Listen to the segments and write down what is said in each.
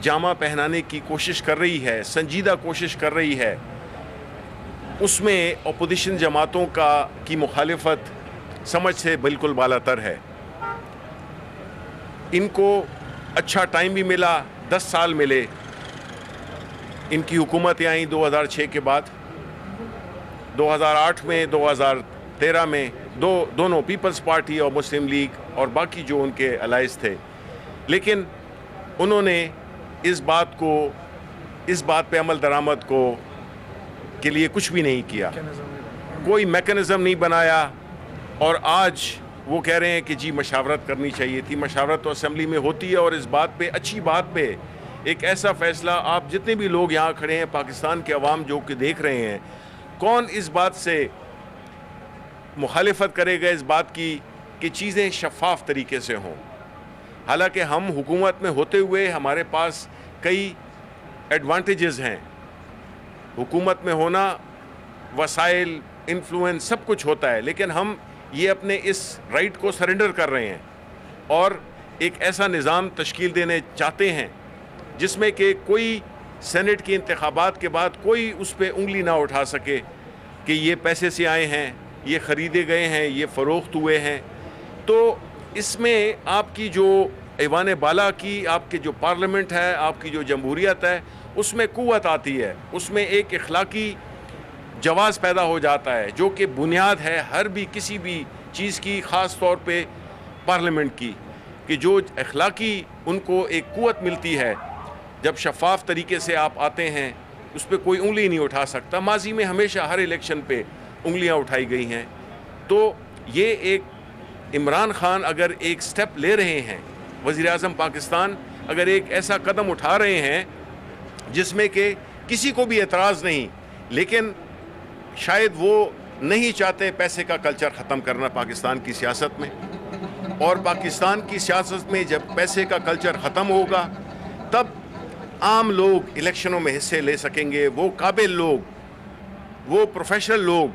जामा पहनाने की कोशिश कर रही है, संजीदा कोशिश कर रही है, उसमें अपोजिशन जमातों की मुखालिफत समझ से बिल्कुल बालातर है। इनको अच्छा टाइम भी मिला, 10 साल मिले। इनकी हुकूमतें आई 2006 के बाद, 2008 में, 2013 में दोनों पीपल्स पार्टी और मुस्लिम लीग और बाकी जो उनके अलाइज थे, लेकिन उन्होंने इस बात पे अमल दरामद के लिए कुछ भी नहीं किया, कोई मैकेनिज़्म नहीं बनाया। और आज वो कह रहे हैं कि जी मशावरत करनी चाहिए थी। मशावरत तो असेंबली में होती है, और इस बात पे, अच्छी बात पे एक ऐसा फ़ैसला, आप जितने भी लोग यहाँ खड़े हैं, पाकिस्तान के अवाम जो कि देख रहे हैं, कौन इस बात से मुखालिफत करेगा इस बात की कि चीज़ें शफ़ाफ़ तरीके से हों। हालांकि हम हुकूमत में होते हुए हमारे पास कई एडवांटेजेस हैं। हुकूमत में होना, वसाइल, इन्फ्लुएंस, सब कुछ होता है, लेकिन हम ये अपने इस राइट को सरेंडर कर रहे हैं और एक ऐसा निज़ाम तश्कील देने चाहते हैं जिसमें कि कोई सेनेट के इंतखाबात के बाद कोई उस पर उंगली ना उठा सके कि ये पैसे से आए हैं, ये ख़रीदे गए हैं, ये फ़रोख्त हुए हैं। तो इसमें आपकी जो ऐवान बाला की, आपके जो पार्लियामेंट है, आपकी जो जमहूरियत है, उसमें क़ुव्वत आती है, उसमें एक इखलाकी जवाज़ पैदा हो जाता है जो कि बुनियाद है हर भी किसी भी चीज़ की, ख़ास तौर पे पार्लियामेंट की, कि जो इखलाकी उनको एक क़ुव्वत मिलती है जब शफ़ाफ़ तरीके से आप आते हैं, उस पर कोई उंगली नहीं उठा सकता। माजी में हमेशा हर इलेक्शन पे उंगलियां उठाई गई हैं। तो ये एक इमरान खान अगर एक स्टेप ले रहे हैं, वज़ीर आज़म पाकिस्तान अगर एक ऐसा कदम उठा रहे हैं जिसमें कि किसी को भी एतराज़ नहीं, लेकिन शायद वो नहीं चाहते पैसे का कल्चर ख़त्म करना पाकिस्तान की सियासत में, और पाकिस्तान की सियासत में जब पैसे का कल्चर ख़त्म होगा तब आम लोग इलेक्शनों में हिस्से ले सकेंगे। वो काबिल लोग, वो प्रोफेशनल लोग,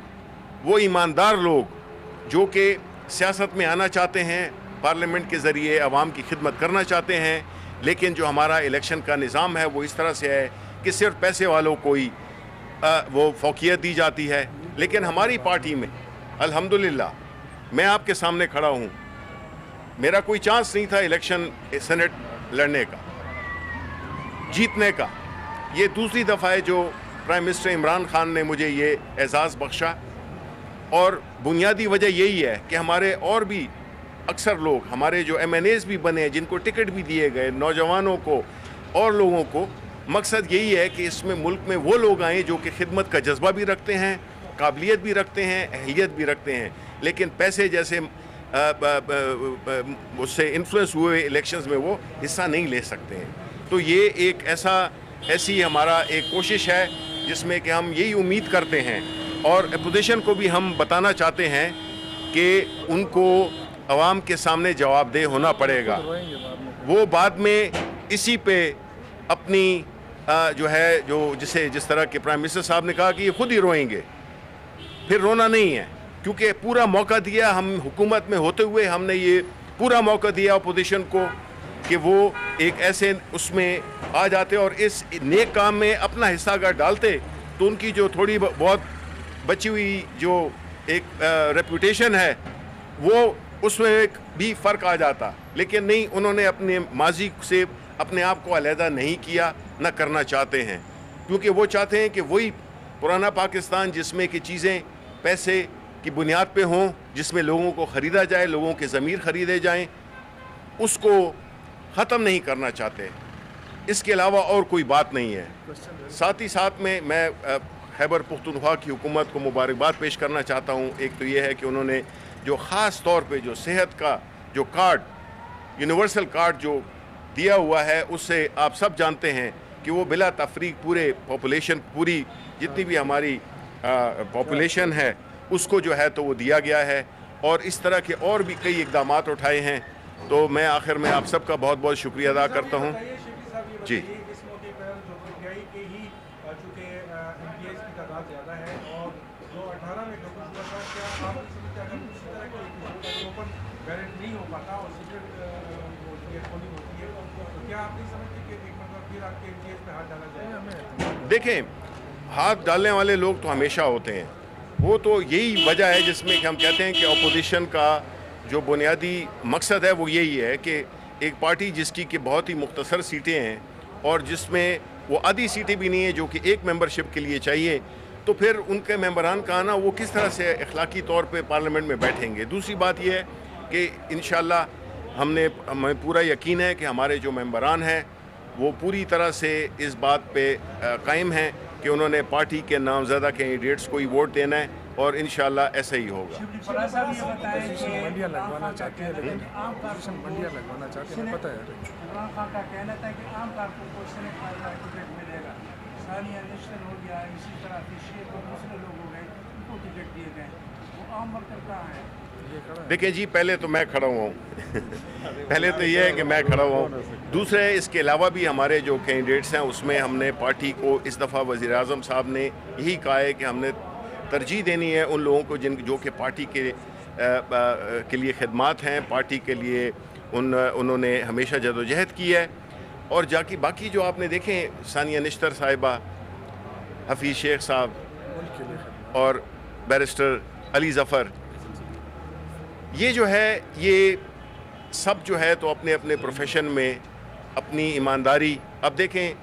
वो ईमानदार लोग जो कि सियासत में आना चाहते हैं, पार्लियामेंट के ज़रिए आवाम की खिदमत करना चाहते हैं, लेकिन जो हमारा इलेक्शन का निज़ाम है वो इस तरह से है कि सिर्फ पैसे वालों को ही वो फौकियत दी जाती है। लेकिन हमारी पार्टी में अल्हम्दुलिल्लाह मैं आपके सामने खड़ा हूँ, मेरा कोई चांस नहीं था इलेक्शन सेनेट लड़ने का, जीतने का। ये दूसरी दफ़ा है जो प्राइम मिनिस्टर इमरान खान ने मुझे ये एजाज़ बख्शा, और बुनियादी वजह यही है कि हमारे और भी अक्सर लोग, हमारे जो MNAs भी बने हैं, जिनको टिकट भी दिए गए, नौजवानों को और लोगों को, मकसद यही है कि इसमें मुल्क में वो लोग आएँ जो कि खिदमत का जज्बा भी रखते हैं, काबिलियत भी रखते हैं, अहलियत भी रखते हैं, लेकिन पैसे जैसे उससे इन्फ्लुएंस हुए इलेक्शंस में वो हिस्सा नहीं ले सकते हैं। तो ये एक ऐसी हमारा एक कोशिश है जिसमें कि हम यही उम्मीद करते हैं, और अपोजिशन को भी हम बताना चाहते हैं कि उनको अवाम के सामने जवाबदेह होना पड़ेगा। वो बाद में इसी पे अपनी जिस तरह के प्राइम मिनिस्टर साहब ने कहा कि ये खुद ही रोएंगे, फिर रोना नहीं है, क्योंकि पूरा मौका दिया, हम हुकूमत में होते हुए हमने ये पूरा मौका दिया अपोजिशन को कि वो एक ऐसे उसमें आ जाते और इस नेक काम में अपना हिस्सा अगर डालते तो उनकी जो थोड़ी बहुत बची हुई जो एक रेपुटेशन है वो उसमें भी फ़र्क आ जाता। लेकिन नहीं, उन्होंने अपने माजी से अपने आप को अलहदा नहीं किया, न करना चाहते हैं, क्योंकि वो चाहते हैं कि वही पुराना पाकिस्तान जिसमें कि चीज़ें पैसे की बुनियाद पे हों, जिसमें लोगों को ख़रीदा जाए, लोगों के ज़मीर ख़रीदे जाएं, उसको ख़त्म नहीं करना चाहते। इसके अलावा और कोई बात नहीं है। साथ ही साथ में मैं खैबर पुख्तनख्वा की हुकूमत को मुबारकबाद पेश करना चाहता हूँ। एक तो ये है कि उन्होंने जो ख़ास तौर पे जो सेहत का जो कार्ड, यूनिवर्सल कार्ड जो दिया हुआ है, उससे आप सब जानते हैं कि वो बिला तफरीक पूरे पॉपुलेशन, पूरी जितनी भी हमारी पॉपुलेशन है उसको जो है तो वो दिया गया है, और इस तरह के और भी कई इक़दामात उठाए हैं। तो मैं आखिर में आप सबका बहुत बहुत शुक्रिया अदा करता हूँ। जी, دیکھیں ہاتھ ڈالنے والے لوگ تو ہمیشہ ہوتے ہیں, وہ تو یہی وجہ ہے جس میں کہ ہم کہتے ہیں کہ اپوزیشن کا جو بنیادی مقصد ہے وہ یہی ہے کہ ایک پارٹی جس کی کہ بہت ہی مختصر سیٹیں ہیں اور جس میں وہ آدھی سیٹیں بھی نہیں ہیں جو کہ ایک ممبرشپ کے لیے چاہیے, تو پھر ان کے ممبران کا آنا وہ کس طرح سے اخلاقی طور پہ پارلیمنٹ میں بیٹھیں گے. دوسری بات یہ ہے کہ انشاءاللہ ہمیں پورا یقین ہے کہ ہمارے جو ممبران ہیں وہ پوری طرح سے اس بات پہ قائم ہیں کہ انہوں نے پارٹی کے نامزدہ کینڈیڈیٹس کو ہی ووٹ دینا ہے, اور انشاءاللہ ایسا ہی ہوگا. منڈیاں لگوانا چاہتے ہیں لیکن منڈیاں لگوانا چاہتے ہیں, پتہ ہے عمران خان کا کہنا تھا کہ عام کارکن کو سینٹ کا ٹکٹ ملے گا. ثانیہ نشتر ہو گیا, اسی طرح شیخ اور دوسرے لوگ ہو گئے, ان کو ٹکٹ دیے گئے. وہ عام ورکر کہاں ہے؟ دیکھیں جی, پہلے تو میں کھڑا ہوا ہوں پہلے تو یہ ہے کہ میں کھڑا ہوا ہوں. دوسرے اس کے علاوہ بھی ہمارے جو کینڈیڈیٹس ہیں اس میں ہم نے پارٹی کو اس دفعہ وزیر اعظم صاحب نے یہی کہا ہے کہ ہم نے ترجیح دینی ہے ان لوگوں کو جو کہ پارٹی کے لیے خدمات ہیں, پارٹی کے لیے انہوں نے ہمیشہ جدوجہد کی ہے. اور باقی جو آپ نے دیکھیں ثانیہ نشتر صاحبہ, حفیظ شیخ صاحب اور بیرسٹر علی ظفر, یہ جو ہے یہ سب جو ہے تو اپنے اپنے پروفیشن میں اپنی ایمانداری, اب دیکھیں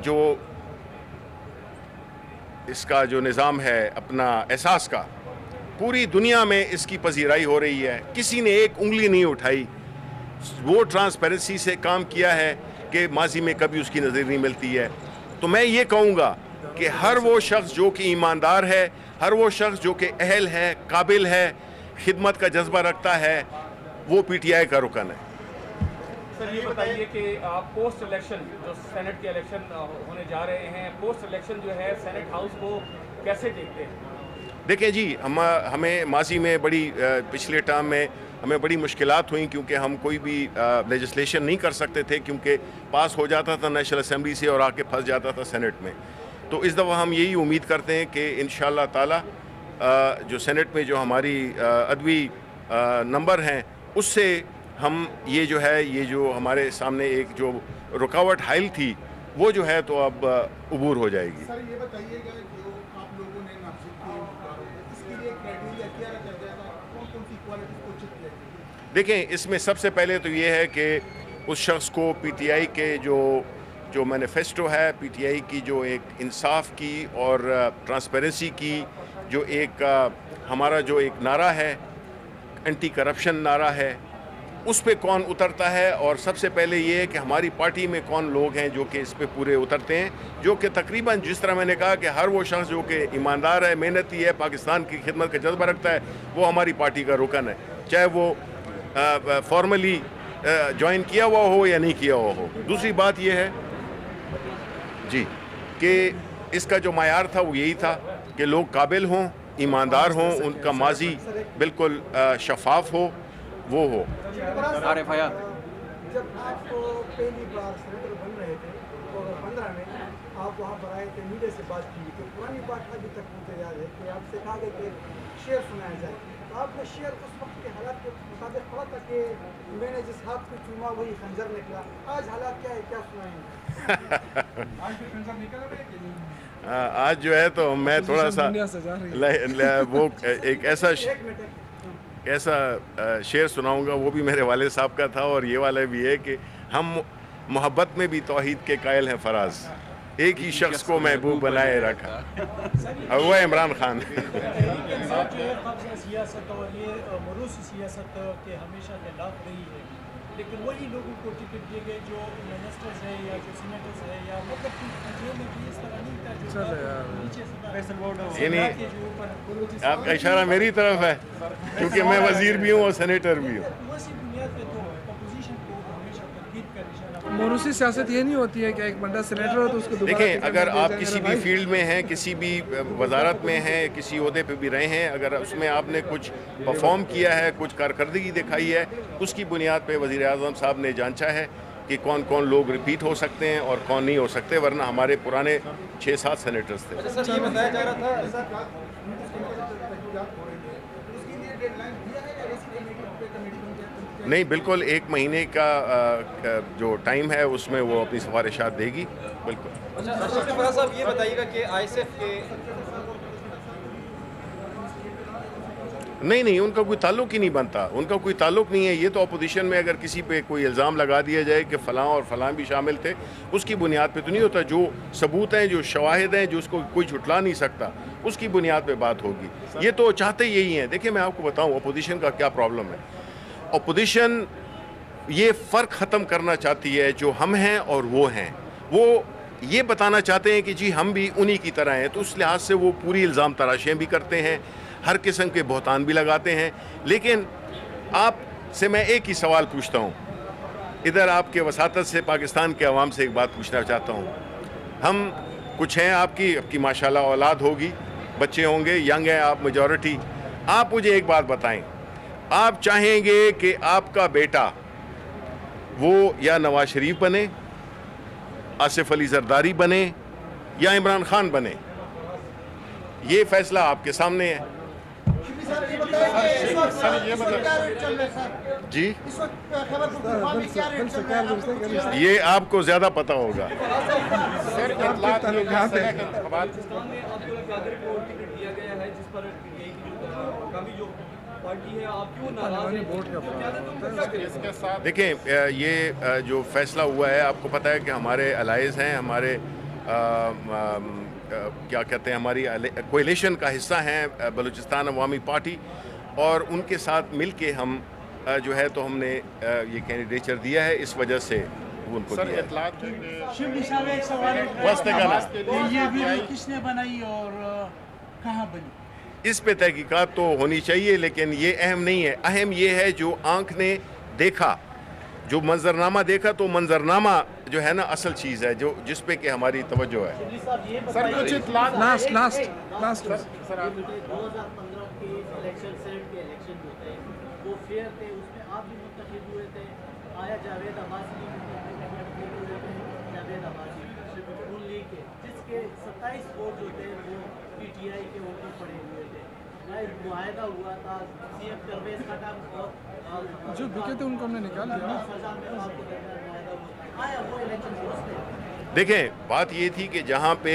جو اس کا جو نظام ہے اپنا احساس کا, پوری دنیا میں اس کی پذیرائی ہو رہی ہے, کسی نے ایک انگلی نہیں اٹھائی. وہ ٹرانسپیرنسی سے کام کیا ہے کہ ماضی میں کبھی اس کی نظر نہیں ملتی ہے. تو میں یہ کہوں گا کہ ہر وہ شخص جو کہ ایماندار ہے, ہر وہ شخص جو کہ اہل ہے, قابل ہے, خدمت کا جذبہ رکھتا ہے, وہ پی ٹی آئی کا رکن ہے. سر یہ بتائیے کہ آپ پوسٹ الیکشن جو سینٹ کے الیکشن ہونے جا رہے ہیں, پوسٹ الیکشن جو ہے سینٹ ہاؤس کو کیسے دیکھتے ہیں؟ دیکھیں جی, ہمیں ماضی میں پچھلے ٹرم میں ہمیں بڑی مشکلات ہوئیں کیونکہ ہم کوئی بھی لیجسلیشن نہیں کر سکتے تھے کیونکہ پاس ہو جاتا تھا نیشنل اسمبلی سے اور آ کے پھنس جاتا تھا سینٹ میں. تو اس دفعہ ہم یہی امید کرتے ہیں کہ انشاءاللہ تعالی جو سینٹ میں جو ہماری عدوی نمبر ہیں اس سے ہم یہ جو ہمارے سامنے ایک جو رکاوٹ حائل تھی وہ جو ہے تو اب عبور ہو جائے گی. سر یہ بتائیے گا جو آپ لوگوں نے نامزد کیے اس کے لیے کرائٹیریا کیا رکھا جائے گا, کون کون سی کوالٹیز کو چیک کیا جائے گا؟ دیکھیں اس میں سب سے پہلے تو یہ ہے کہ اس شخص کو پی ٹی آئی کے جو مینیفیسٹو ہے, پی ٹی آئی کی جو ایک انصاف کی اور ٹرانسپیرنسی کی جو ایک ہمارا جو ایک نعرہ ہے, اینٹی کرپشن نعرہ ہے, اس پہ کون اترتا ہے. اور سب سے پہلے یہ ہے کہ ہماری پارٹی میں کون لوگ ہیں جو کہ اس پہ پورے اترتے ہیں, جو کہ تقریباً جس طرح میں نے کہا کہ ہر وہ شخص جو کہ ایماندار ہے, محنتی ہے, پاکستان کی خدمت کا جذبہ رکھتا ہے, وہ ہماری پارٹی کا رکن ہے, چاہے وہ فارملی جوائن کیا ہوا ہو یا نہیں کیا ہوا ہو. دوسری بات یہ ہے جی کہ اس کا جو معیار تھا وہ یہی تھا کہ لوگ قابل ہوں, ایماندار ہوں, ان کا ماضی بالکل شفاف ہو, وہ ہو. جب آپ پہلی بار سینیٹر بن رہے تھے 2015 میں, آپ وہاں پر آئے تھے, میڈیا سے بات کی, تو پرانی بات ابھی تک مجھے یاد ہے کہ آپ سے کہا گیا کہ شعر سنایا جائے. تو آپ نے شعر اس وقت کے حالات کے مطابق پڑھا تھا کہ میں نے جس ہاتھ کو چوما وہی خنجر نکلا. آج حالات کیا ہے, کیا سنائیں گے؟ آج بھی خنجر نکل رہے کہ نہیں؟ آج جو ہے تو میں تھوڑا سا وہ ایک ایسا شعر سناؤں گا, وہ بھی میرے والد صاحب کا تھا, اور یہ والا بھی ہے کہ ہم محبت میں بھی توحید کے قائل ہیں فراز, ایک ہی شخص کو محبوب بنائے رکھا, وہ عمران خان. سیاست اور یہ موروثی سیاست کے ہمیشہ خلاف رہی ہے, لیکن وہی لوگوں کو ٹکٹ دیے گئے جو منسٹرز ہیں یا جو سینیٹرز ہیں, یا مطلب جیل میں بھی اس طرح نہیں تھا جو نیچے سے یعنی آپ کا اشارہ میری طرف ہے کیونکہ میں وزیر بھی ہوں اور سینیٹر بھی ہوں. اسی بنیاد پہ تو اپوزیشن کو ہمیشہ تنقید کا نشانہ. موروثی سیاست یہ نہیں ہوتی ہے کہ ایک بندہ سینیٹر ہو تو اس کو دوبارہ دیکھیں, اگر آپ کسی بھی فیلڈ میں ہیں, کسی بھی وزارت میں ہیں, کسی عہدے پہ بھی رہے ہیں, اگر اس میں آپ نے کچھ پرفارم کیا ہے, کچھ کارکردگی دکھائی ہے, اس کی بنیاد پہ وزیر اعظم صاحب نے جانچا ہے کہ کون کون لوگ ریپیٹ ہو سکتے ہیں اور کون نہیں ہو سکتے, ورنہ ہمارے پرانے 6-7 سینیٹرز تھے. سر یہ بتایا جا رہا تھا नहीं, बिल्कुल 1 महीने का जो टाइम है उसमें वो अपनी सिफारिशात देगी, बिल्कुल। अच्छा फराज साहब, ये बताइएगा कि ISF के नहीं, उनका कोई ताल्लुक ही नहीं बनता, उनका कोई ताल्लुक नहीं है। ये तो अपोजिशन में अगर किसी पे कोई इल्ज़ाम लगा दिया जाए कि फ़लाँ और फ़लाँ भी शामिल थे, उसकी बुनियाद पे तो नहीं होता। जो सबूत हैं, जो शवाहिद हैं, जो उसको कोई झुटला नहीं सकता, उसकी बुनियाद पे बात होगी। ये तो चाहते यही हैं। देखिए, मैं आपको बताऊँ अपोजिशन का क्या प्रॉब्लम है। अपोजिशन ये फ़र्क ख़त्म करना चाहती है जो हम हैं और वो हैं। वो ये बताना चाहते हैं कि जी हम भी उन्हीं की तरह हैं, तो उस लिहाज से वो पूरी इल्ज़ाम तराशियाँ भी करते हैं, हर किस्म के बहतान भी लगाते हैं। लेकिन आपसे मैं एक ही सवाल पूछता हूँ, इधर आपके वसातत से पाकिस्तान के अवाम से एक बात पूछना चाहता हूँ। हम कुछ हैं, आपकी माशाल्लाह औलाद होगी, बच्चे होंगे, यंग हैं आप, मेजॉरिटी। आप मुझे एक बात बताएं, आप चाहेंगे कि आपका बेटा वो या नवाज शरीफ बने, आसिफ अली जरदारी बने या इमरान खान बने? ये फैसला आपके सामने है जी। ये आपको ज्यादा पता होगा। देखें, ये जो फैसला हुआ है, आपको पता है कि हमारे अलाइज हैं, हमारे क्या कहते हैं, हमारी कोएलिशन का हिस्सा हैं बलूचिस्तान अवामी पार्टी, और उनके साथ मिल के हम जो है तो हमने ये कैंडिडेचर दिया है, इस वजह से वो उनको दिया है। शिबली साहब, एक सवाल ये वीडियो किसने बनाई और कहाँ बनी? इस पे तहकीकात तो होनी चाहिए, लेकिन ये अहम नहीं है। अहम ये है जो आंख ने देखा, जो मंजरनामा देखा, तो मंजरनामा जो है ना असल चीज़ है, जो जिस पे कि हमारी तवज्जो है। सर कुछ लास्ट 2015 के इलेक्शन, सेनेट के इलेक्शन जो थे वो फेयर थे, उसमें आप भी मुंतखब हुए थे, आया जावेद अब्बासी भी मुंतखब हुए थे, जावेद अब्बासी नून लीग के, जिसके 27 वोट जो थे वो PTI के वोटों पड़े हुए थे। मुआहदा हुआ था CM परवेज खट्टर और जो बिके थे उनको हमने निकाल दिया। आया वो इलेक्शन। देखें, बात ये थी कि जहाँ पे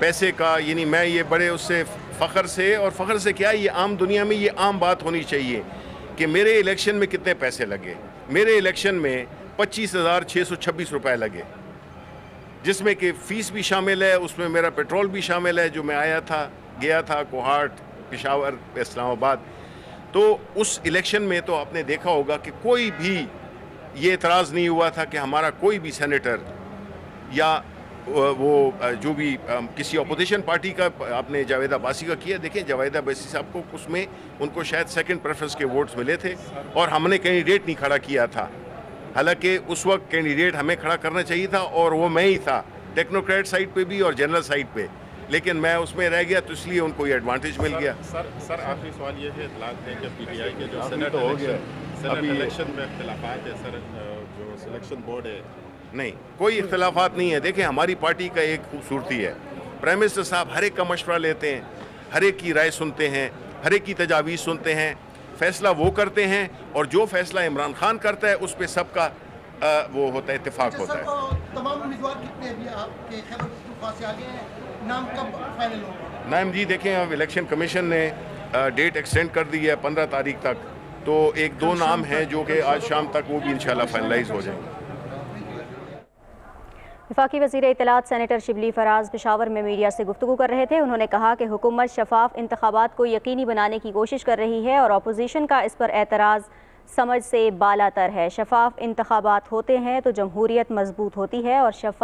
पैसे का, यानी मैं ये बड़े उससे फ़ख्र से, और फ़ख्र से क्या, ये आम दुनिया में ये आम बात होनी चाहिए कि मेरे इलेक्शन में कितने पैसे लगे। मेरे इलेक्शन में 25,626 रुपए लगे, जिसमें कि फ़ीस भी शामिल है, उसमें मेरा पेट्रोल भी शामिल है, जो मैं आया था, गया था कोहाट, पेशावर, इस्लामाबाद। तो उस इलेक्शन में तो आपने देखा होगा कि कोई भी ये एतराज़ नहीं हुआ था कि हमारा कोई भी सेनेटर या वो जो भी किसी अपोजिशन पार्टी का, आपने जावेद अब्बासी का किया। देखिए, जावेद अब्बासी साहब को उसमें उनको शायद सेकंड प्रेफरेंस के वोट्स मिले थे, और हमने कैंडिडेट नहीं खड़ा किया था। हालांकि उस वक्त कैंडिडेट हमें खड़ा करना चाहिए था, और वो मैं ही था, टेक्नोक्रेट साइड पे भी और जनरल साइड पे, लेकिन मैं उसमें रह गया, तो इसलिए उनको ये एडवांटेज मिल गया। सर आखिरी सवाल ये है, इतलात है कि PTI के जो सेनेट इलेक्शन में इख्तिलाफात है सर, जो सिलेक्शन बोर्ड है। नहीं, कोई इख्तिलाफात नहीं है। देखें, हमारी पार्टी का एक खूबसूरती है, प्राइम मिनिस्टर साहब हर एक का मशवरा लेते हैं, हर एक की राय सुनते हैं, हर एक की तजावीज़ सुनते हैं, फैसला वो करते हैं, और जो फैसला इमरान खान करता है उस पर सबका वो होता है, इत्तेफाक होता है। तमाम उम्मीदवार कितने अभी आपके खैबर पख्तूनख्वा से आगे हैं, नाम कब फाइनल होगा? नाम जी, देखें, अब इलेक्शन कमीशन ने डेट एक्सटेंड कर दी है 15 तारीख तक, तो 1-2 नाम हैं जो कि आज शाम तक वो भी इंशाल्लाह फाइनलाइज हो जाएंगे। वफाकी वज़ीर इत्तलात सेनेटर शिबली फराज पेशावर में मीडिया से गुफ्तगू कर रहे थे। उन्होंने कहा कि हुकूमत शफाफ इंतखाबात को यकीनी बनाने की कोशिश कर रही है और अपोजिशन का इस पर एतराज़ समझ से बालातर है। शफाफ इंतखाबात होते हैं तो जमहूरियत मजबूत होती है और शफाफ